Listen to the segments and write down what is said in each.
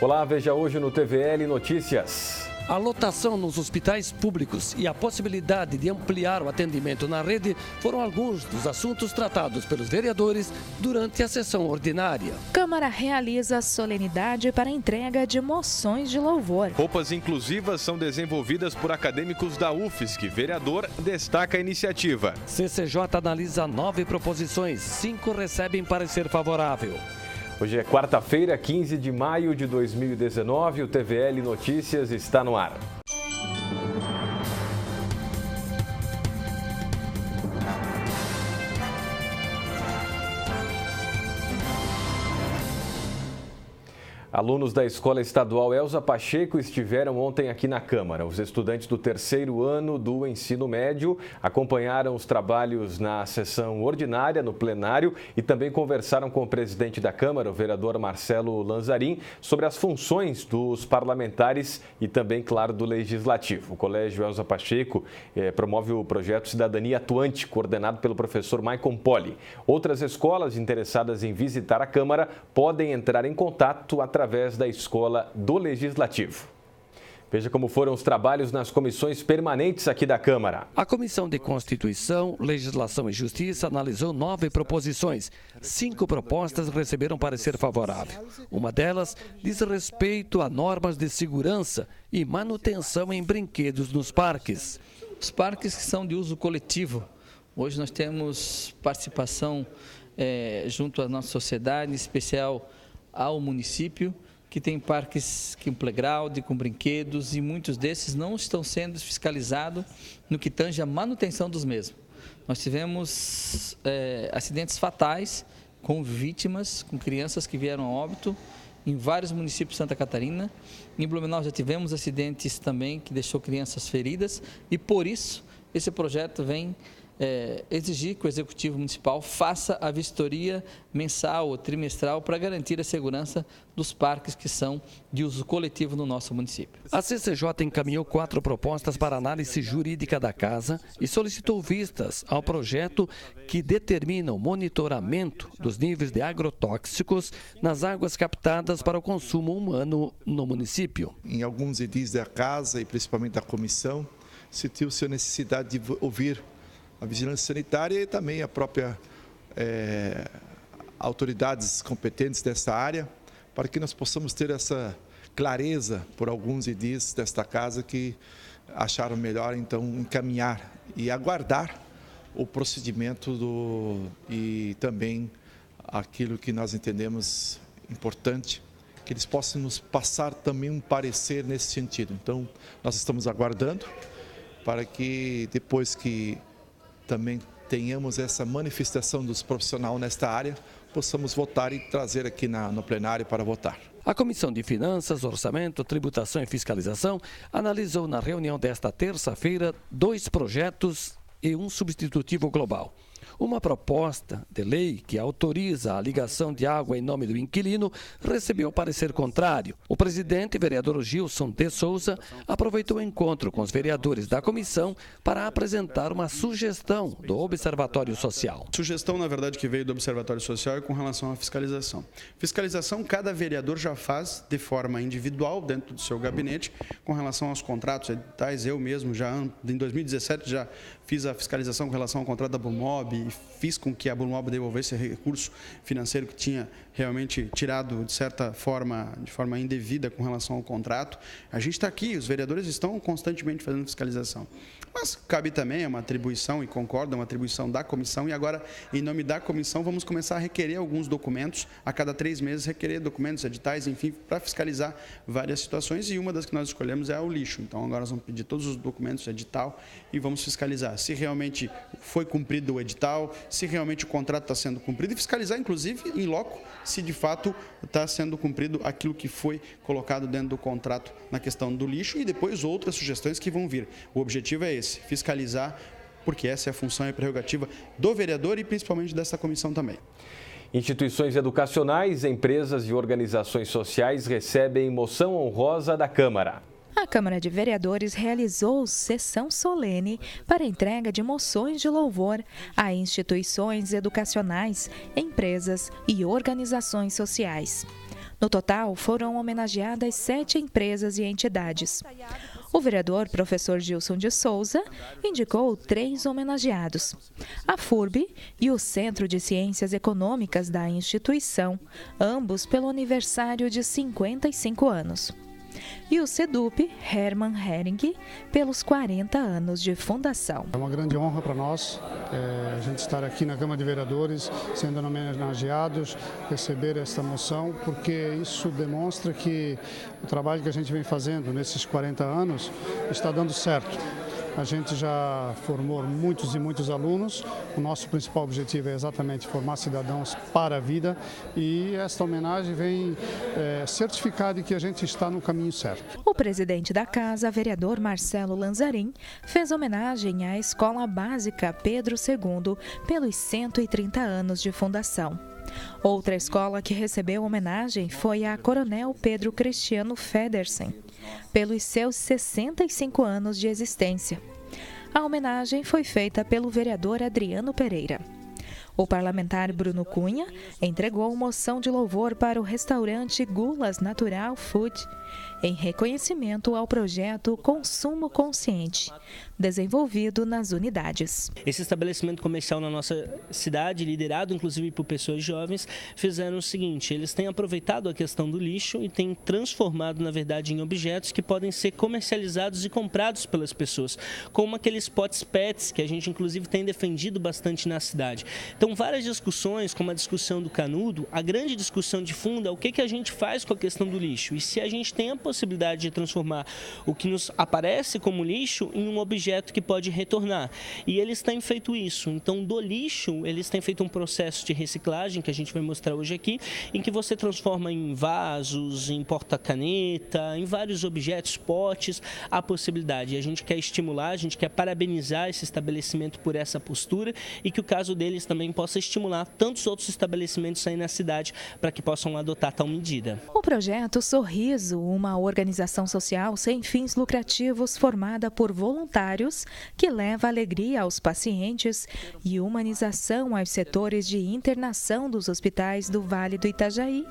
Olá, veja hoje no TVL Notícias. A lotação nos hospitais públicos e a possibilidade de ampliar o atendimento na rede foram alguns dos assuntos tratados pelos vereadores durante a sessão ordinária. Câmara realiza solenidade para entrega de moções de louvor. Roupas inclusivas são desenvolvidas por acadêmicos da UFSC. Vereador destaca a iniciativa. CCJ analisa 9 proposições, 5 recebem parecer favorável. Hoje é quarta-feira, 15 de maio de 2019, o TVL Notícias está no ar. Alunos da Escola Estadual Elza Pacheco estiveram ontem aqui na Câmara. Os estudantes do terceiro ano do ensino médio acompanharam os trabalhos na sessão ordinária, no plenário, e também conversaram com o presidente da Câmara, o vereador Marcelo Lanzarin, sobre as funções dos parlamentares e também, claro, do Legislativo. O Colégio Elza Pacheco promove o projeto Cidadania Atuante, coordenado pelo professor Maicon Poli. Outras escolas interessadas em visitar a Câmara podem entrar em contato através da Escola do Legislativo. Veja como foram os trabalhos nas comissões permanentes aqui da Câmara. A Comissão de Constituição, Legislação e Justiça analisou 9 proposições. 5 propostas receberam parecer favorável. Uma delas diz respeito a normas de segurança e manutenção em brinquedos nos parques. Os parques que são de uso coletivo. Hoje nós temos participação junto à nossa sociedade, em especial ao município, que tem parques com playground, com brinquedos, e muitos desses não estão sendo fiscalizados no que tange a manutenção dos mesmos. Nós tivemos acidentes fatais com vítimas, com crianças que vieram a óbito em vários municípios de Santa Catarina. Em Blumenau já tivemos acidentes também que deixou crianças feridas, e por isso esse projeto vem exigir que o Executivo Municipal faça a vistoria mensal ou trimestral para garantir a segurança dos parques que são de uso coletivo no nosso município. A CCJ encaminhou 4 propostas para análise jurídica da Casa e solicitou vistas ao projeto que determina o monitoramento dos níveis de agrotóxicos nas águas captadas para o consumo humano no município. Em alguns edis da Casa e principalmente da Comissão, sentiu-se a necessidade de ouvir a vigilância sanitária e também a própria autoridades competentes dessa área, para que nós possamos ter essa clareza por alguns edis desta casa que acharam melhor então encaminhar e aguardar o procedimento e também aquilo que nós entendemos importante, que eles possam nos passar também um parecer nesse sentido. Então, nós estamos aguardando para que depois que também tenhamos essa manifestação dos profissionais nesta área, possamos votar e trazer aqui no plenário para votar. A Comissão de Finanças, Orçamento, Tributação e Fiscalização analisou na reunião desta terça-feira 2 projetos e um substitutivo global. Uma proposta de lei que autoriza a ligação de água em nome do inquilino recebeu parecer contrário. O presidente, vereador Gilson de Souza, aproveitou o encontro com os vereadores da comissão para apresentar uma sugestão do Observatório Social. Sugestão, na verdade, que veio do Observatório Social é com relação à fiscalização. Fiscalização, cada vereador já faz de forma individual dentro do seu gabinete com relação aos contratos, editais. Eu mesmo já em 2017 já fiz a fiscalização com relação ao contrato da Bulmob e fiz com que a Bulmob devolvesse recurso financeiro que tinha realmente tirado, de certa forma, de forma indevida com relação ao contrato. A gente está aqui, os vereadores estão constantemente fazendo fiscalização. Mas cabe também, é uma atribuição, e concordo, é uma atribuição da comissão, e agora, em nome da comissão, vamos começar a requerer alguns documentos, a cada 3 meses, requerer documentos, editais, enfim, para fiscalizar várias situações, e uma das que nós escolhemos é o lixo. Então, agora nós vamos pedir todos os documentos, edital, e vamos fiscalizar se realmente foi cumprido o edital, se realmente o contrato está sendo cumprido, e fiscalizar, inclusive, em loco, se de fato está sendo cumprido aquilo que foi colocado dentro do contrato na questão do lixo, e depois outras sugestões que vão vir. O objetivo é esse, fiscalizar, porque essa é a função e a prerrogativa do vereador e principalmente dessa comissão também. Instituições educacionais, empresas e organizações sociais recebem moção honrosa da Câmara. A Câmara de Vereadores realizou sessão solene para entrega de moções de louvor a instituições educacionais, empresas e organizações sociais. No total, foram homenageadas 7 empresas e entidades. O vereador professor Gilson de Souza indicou 3 homenageados: a FURB e o Centro de Ciências Econômicas da instituição, ambos pelo aniversário de 55 anos. E o SEDUP Hermann Hering pelos 40 anos de fundação. É uma grande honra para nós a gente estar aqui na Câmara de Vereadores, sendo homenageados, receber esta moção, porque isso demonstra que o trabalho que a gente vem fazendo nesses 40 anos está dando certo. A gente já formou muitos e muitos alunos. O nosso principal objetivo é exatamente formar cidadãos para a vida, e esta homenagem vem certificar de que a gente está no caminho certo. O presidente da casa, vereador Marcelo Lanzarin, fez homenagem à Escola Básica Pedro II pelos 130 anos de fundação. Outra escola que recebeu homenagem foi a Coronel Pedro Cristiano Federsen, pelos seus 65 anos de existência. A homenagem foi feita pelo vereador Adriano Pereira. O parlamentar Bruno Cunha entregou moção de louvor para o restaurante Gulas Natural Food, em reconhecimento ao projeto Consumo Consciente, desenvolvido nas unidades. Esse estabelecimento comercial na nossa cidade, liderado inclusive por pessoas jovens, fizeram o seguinte: eles têm aproveitado a questão do lixo e têm transformado, na verdade, em objetos que podem ser comercializados e comprados pelas pessoas, como aqueles potes PETs que a gente inclusive tem defendido bastante na cidade. Então, várias discussões, como a discussão do canudo, a grande discussão de fundo é o que a gente faz com a questão do lixo, e se a gente tem a possibilidade de transformar o que nos aparece como lixo em um objeto que pode retornar. E eles têm feito isso. Então, do lixo, eles têm feito um processo de reciclagem, que a gente vai mostrar hoje aqui, em que você transforma em vasos, em porta-caneta, em vários objetos, potes, a possibilidade. E a gente quer estimular, a gente quer parabenizar esse estabelecimento por essa postura, e que o caso deles também possa estimular tantos outros estabelecimentos aí na cidade para que possam adotar tal medida. O projeto Sorriso, uma organização social sem fins lucrativos formada por voluntários que leva alegria aos pacientes e humanização aos setores de internação dos hospitais do Vale do Itajaí,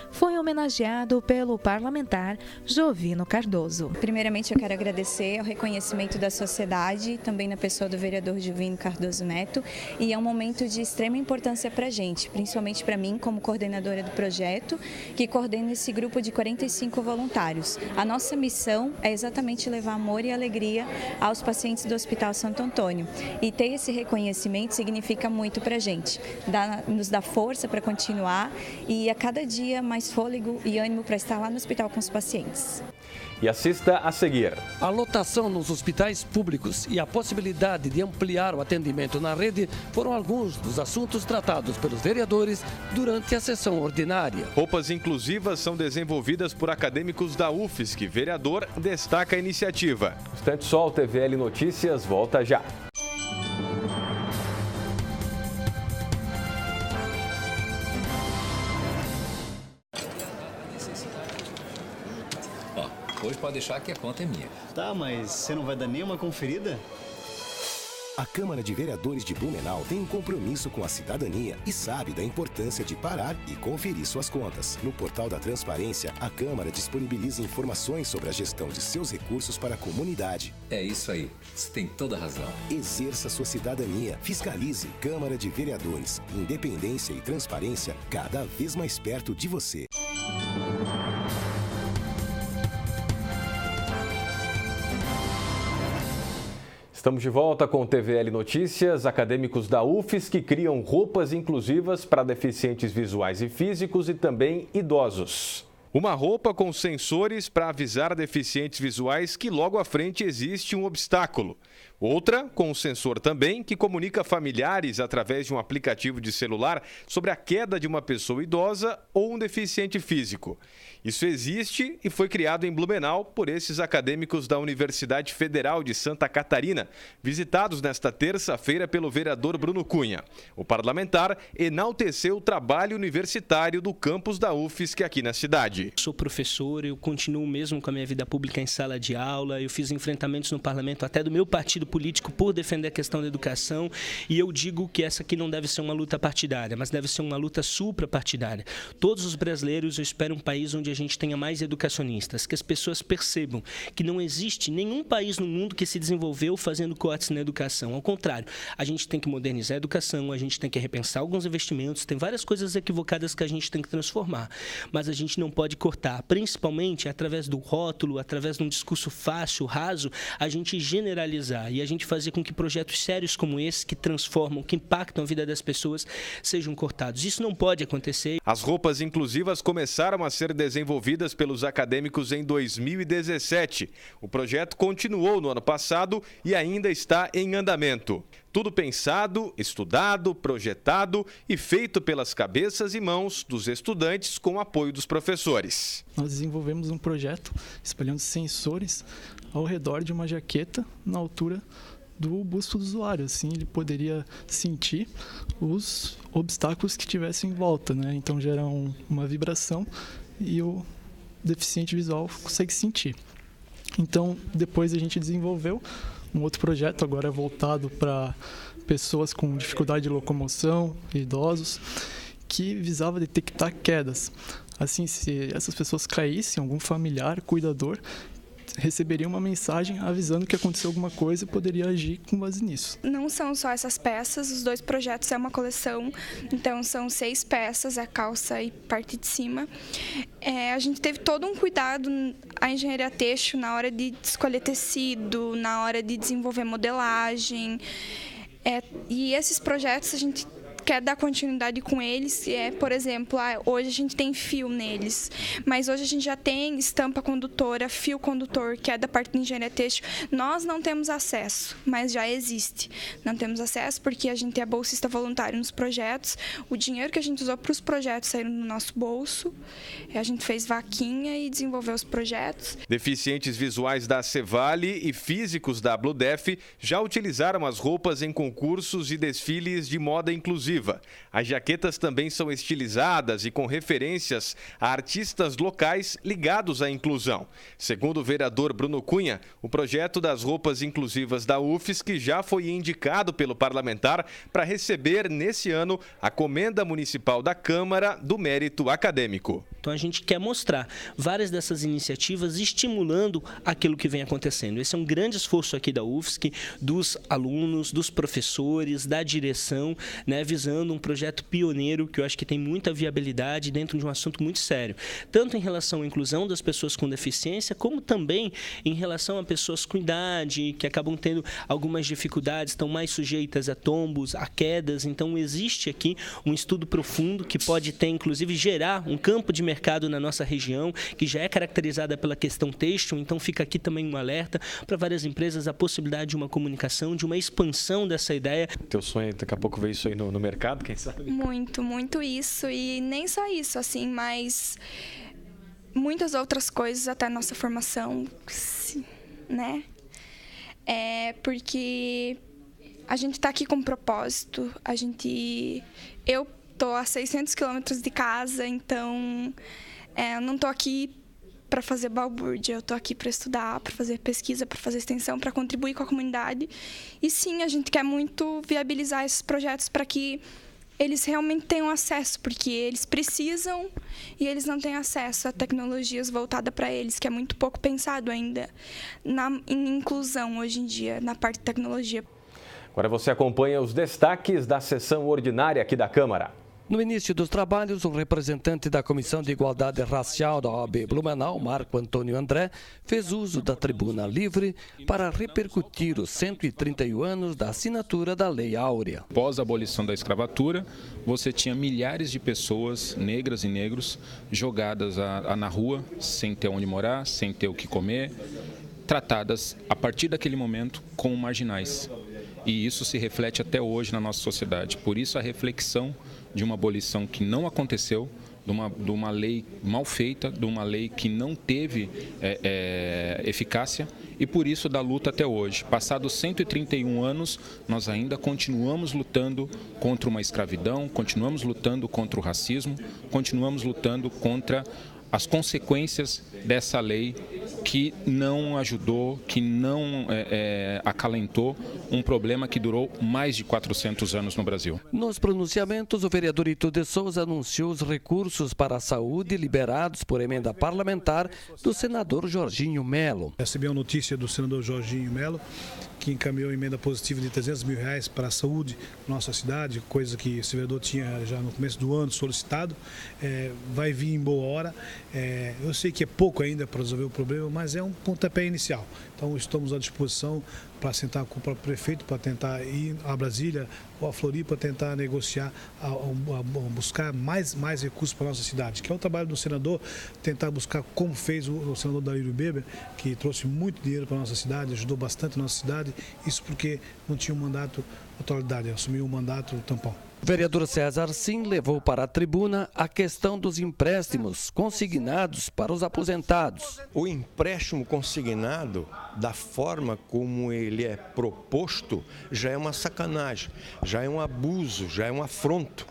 foi homenageado pelo parlamentar Jovino Cardoso. Primeiramente, eu quero agradecer ao reconhecimento da sociedade, também na pessoa do vereador Jovino Cardoso Neto, e é um momento de extrema importância para a gente, principalmente para mim, como coordenadora do projeto, que coordena esse grupo de 45 voluntários. A nossa missão é exatamente levar amor e alegria aos pacientes do Hospital Santo Antônio. E ter esse reconhecimento significa muito para a gente, nos dá força para continuar e a cada dia mais fôlego e ânimo para estar lá no hospital com os pacientes. E assista a seguir. A lotação nos hospitais públicos e a possibilidade de ampliar o atendimento na rede foram alguns dos assuntos tratados pelos vereadores durante a sessão ordinária. Roupas inclusivas são desenvolvidas por acadêmicos da UFSC. Vereador destaca a iniciativa. Instante Sol, TVL Notícias, volta já. Hoje pode deixar que a conta é minha. Tá, mas você não vai dar nenhuma conferida? A Câmara de Vereadores de Blumenau tem um compromisso com a cidadania e sabe da importância de parar e conferir suas contas. No portal da Transparência, a Câmara disponibiliza informações sobre a gestão de seus recursos para a comunidade. É isso aí, você tem toda a razão. Exerça sua cidadania, fiscalize. Câmara de Vereadores, independência e transparência cada vez mais perto de você. Estamos de volta com o TVL Notícias. Acadêmicos da UFSC criam roupas inclusivas para deficientes visuais e físicos e também idosos. Uma roupa com sensores para avisar deficientes visuais que logo à frente existe um obstáculo. Outra com um sensor também que comunica familiares através de um aplicativo de celular sobre a queda de uma pessoa idosa ou um deficiente físico. Isso existe e foi criado em Blumenau por esses acadêmicos da Universidade Federal de Santa Catarina, visitados nesta terça-feira pelo vereador Bruno Cunha. O parlamentar enalteceu o trabalho universitário do campus da UFSC aqui na cidade. Sou professor, eu continuo mesmo com a minha vida pública em sala de aula, eu fiz enfrentamentos no parlamento até do meu partido partido político por defender a questão da educação, e eu digo que essa aqui não deve ser uma luta partidária, mas deve ser uma luta suprapartidária. Todos os brasileiros, eu espero um país onde a gente tenha mais educacionistas, que as pessoas percebam que não existe nenhum país no mundo que se desenvolveu fazendo cortes na educação. Ao contrário, a gente tem que modernizar a educação, a gente tem que repensar alguns investimentos, tem várias coisas equivocadas que a gente tem que transformar, mas a gente não pode cortar, principalmente através do rótulo, através de um discurso fácil, raso, a gente generalizar e a gente fazer com que projetos sérios como esse, que transformam, que impactam a vida das pessoas, sejam cortados. Isso não pode acontecer. As roupas inclusivas começaram a ser desenvolvidas pelos acadêmicos em 2017. O projeto continuou no ano passado e ainda está em andamento. Tudo pensado, estudado, projetado e feito pelas cabeças e mãos dos estudantes com o apoio dos professores. Nós desenvolvemos um projeto espalhando sensores ao redor de uma jaqueta na altura do busto do usuário. Assim ele poderia sentir os obstáculos que tivessem em volta, né? Então gera uma vibração e o deficiente visual consegue sentir. Então depois a gente desenvolveu um outro projeto, agora voltado para pessoas com dificuldade de locomoção, idosos, que visava detectar quedas. Assim, se essas pessoas caíssem, algum familiar, cuidador, receberia uma mensagem avisando que aconteceu alguma coisa e poderia agir com base nisso. Não são só essas peças, os 2 projetos é uma coleção, então são 6 peças, a calça e parte de cima. A gente teve todo um cuidado, a engenharia têxtil, na hora de escolher tecido, na hora de desenvolver modelagem. E esses projetos a gente quer dar continuidade com eles. Por exemplo, hoje a gente tem fio neles, mas hoje a gente já tem estampa condutora, fio condutor, que é da parte de engenharia têxtil. Nós não temos acesso, mas já existe. Não temos acesso porque a gente é bolsista voluntário nos projetos. O dinheiro que a gente usou para os projetos saiu no nosso bolso. A gente fez vaquinha e desenvolveu os projetos. Deficientes visuais da Cevale e físicos da Bludef já utilizaram as roupas em concursos e desfiles de moda inclusiva. As jaquetas também são estilizadas e com referências a artistas locais ligados à inclusão. Segundo o vereador Bruno Cunha, o projeto das roupas inclusivas da UFSC já foi indicado pelo parlamentar para receber nesse ano a Comenda Municipal da Câmara do Mérito Acadêmico. Então a gente quer mostrar várias dessas iniciativas estimulando aquilo que vem acontecendo. Esse é um grande esforço aqui da UFSC, dos alunos, dos professores, da direção, né, visando um projeto pioneiro que eu acho que tem muita viabilidade dentro de um assunto muito sério, tanto em relação à inclusão das pessoas com deficiência, como também em relação a pessoas com idade, que acabam tendo algumas dificuldades, estão mais sujeitas a tombos, a quedas. Então existe aqui um estudo profundo que pode ter, inclusive, gerar um campo de mercado na nossa região, que já é caracterizada pela questão têxtil. Então fica aqui também um alerta para várias empresas, a possibilidade de uma comunicação, de uma expansão dessa ideia. Teu sonho é daqui a pouco ver isso aí no mercado, quem sabe? Muito, muito isso. E nem só isso, assim, mas muitas outras coisas, até a nossa formação, né? Porque a gente está aqui com um propósito, eu estou a 600 quilômetros de casa, então eu não estou aqui para fazer balbúrdia, eu estou aqui para estudar, para fazer pesquisa, para fazer extensão, para contribuir com a comunidade. E sim, a gente quer muito viabilizar esses projetos para que eles realmente tenham acesso, porque eles precisam e eles não têm acesso a tecnologias voltadas para eles, que é muito pouco pensado ainda em inclusão hoje em dia, na parte de tecnologia. Agora você acompanha os destaques da sessão ordinária aqui da Câmara. No início dos trabalhos, o representante da Comissão de Igualdade Racial da OAB Blumenau, Marco Antônio André, fez uso da tribuna livre para repercutir os 131 anos da assinatura da Lei Áurea. Após a abolição da escravatura, você tinha milhares de pessoas, negras e negros, jogadas na rua, sem ter onde morar, sem ter o que comer, tratadas, a partir daquele momento, como marginais. E isso se reflete até hoje na nossa sociedade. Por isso a reflexão de uma abolição que não aconteceu, de uma lei mal feita, de uma lei que não teve eficácia, e por isso da luta até hoje. Passados 131 anos, nós ainda continuamos lutando contra uma escravidão, continuamos lutando contra o racismo, continuamos lutando contra as consequências dessa lei que não ajudou, que não acalentou um problema que durou mais de 400 anos no Brasil. Nos pronunciamentos, o vereador Ito de Souza anunciou os recursos para a saúde liberados por emenda parlamentar do senador Jorginho Melo. Recebi a notícia do senador Jorginho Melo, que encaminhou emenda positiva de R$300 mil para a saúde na nossa cidade, coisa que esse vereador tinha já no começo do ano solicitado. Vai vir em boa hora. Eu sei que é pouco ainda para resolver o problema, mas é um pontapé inicial. Então estamos à disposição para sentar com o próprio prefeito, para tentar ir a Brasília ou a Floripa, tentar negociar, buscar mais recursos para a nossa cidade, que é o trabalho do senador, tentar buscar como fez o senador Daírio Beber, que trouxe muito dinheiro para a nossa cidade, ajudou bastante a nossa cidade, isso porque não tinha um mandato atualidade, assumiu o mandato tampão. O vereador César Sim levou para a tribuna a questão dos empréstimos consignados para os aposentados. O empréstimo consignado, da forma como ele é proposto, já é uma sacanagem, já é um abuso, já é um afronto.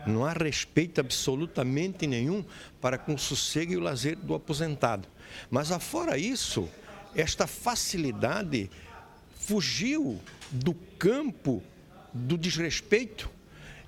Não há respeito absolutamente nenhum para com o sossego e o lazer do aposentado. Mas, afora isso, esta facilidade fugiu do campo do desrespeito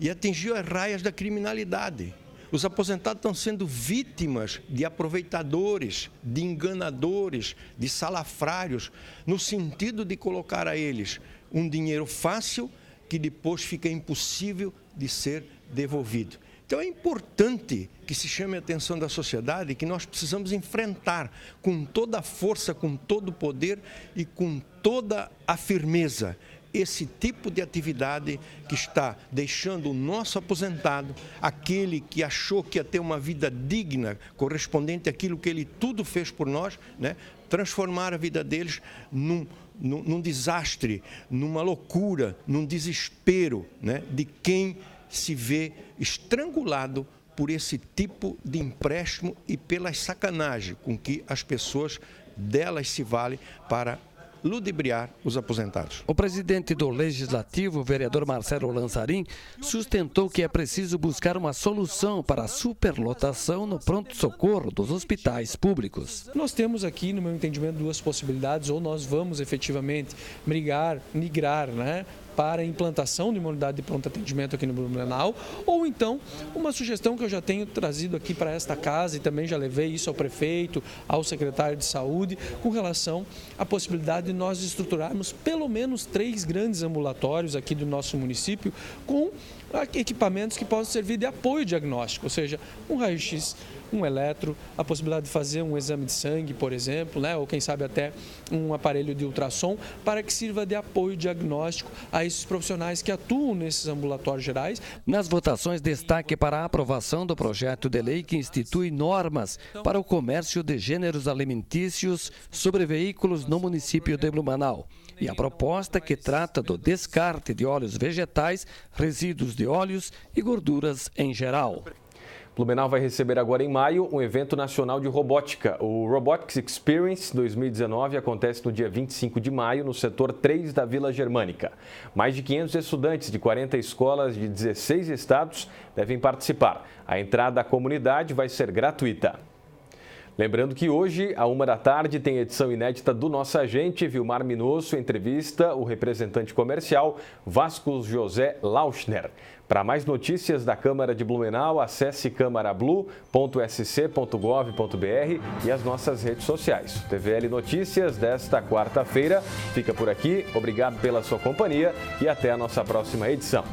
e atingiu as raias da criminalidade. Os aposentados estão sendo vítimas de aproveitadores, de enganadores, de salafrários, no sentido de colocar a eles um dinheiro fácil que depois fica impossível de ser devolvido. Então é importante que se chame a atenção da sociedade que nós precisamos enfrentar com toda a força, com todo o poder e com toda a firmeza esse tipo de atividade que está deixando o nosso aposentado, aquele que achou que ia ter uma vida digna, correspondente àquilo que ele tudo fez por nós, né? Transformar a vida deles num desastre, numa loucura, num desespero, né? De quem se vê estrangulado por esse tipo de empréstimo e pelas sacanagens com que as pessoas delas se valem para ludibriar os aposentados. O presidente do Legislativo, o vereador Marcelo Lanzarin, sustentou que é preciso buscar uma solução para a superlotação no pronto-socorro dos hospitais públicos. Nós temos aqui, no meu entendimento, duas possibilidades, ou nós vamos efetivamente migrar, né, para a implantação de uma unidade de pronto atendimento aqui no Blumenau, ou então uma sugestão que eu já tenho trazido aqui para esta casa e também já levei isso ao prefeito, ao secretário de saúde, com relação à possibilidade de nós estruturarmos pelo menos 3 grandes ambulatórios aqui do nosso município com equipamentos que possam servir de apoio diagnóstico, ou seja, um raio-x, um eletro, a possibilidade de fazer um exame de sangue, por exemplo, né? Ou quem sabe até um aparelho de ultrassom, para que sirva de apoio diagnóstico a esses profissionais que atuam nesses ambulatórios gerais. Nas votações, destaque para a aprovação do projeto de lei que institui normas para o comércio de gêneros alimentícios sobre veículos no município de Blumenau. E a proposta que trata do descarte de óleos vegetais, resíduos de óleos e gorduras em geral. Blumenau vai receber agora em maio um evento nacional de robótica. O Robotics Experience 2019 acontece no dia 25 de maio no setor 3 da Vila Germânica. Mais de 500 estudantes de 40 escolas de 16 estados devem participar. A entrada à comunidade vai ser gratuita. Lembrando que hoje, à 13h, tem edição inédita do Nossa Gente. Vilmar Minosso entrevista o representante comercial Vasco José Lauschner. Para mais notícias da Câmara de Blumenau, acesse câmarablu.sc.gov.br e as nossas redes sociais. TVL Notícias desta quarta-feira fica por aqui. Obrigado pela sua companhia e até a nossa próxima edição.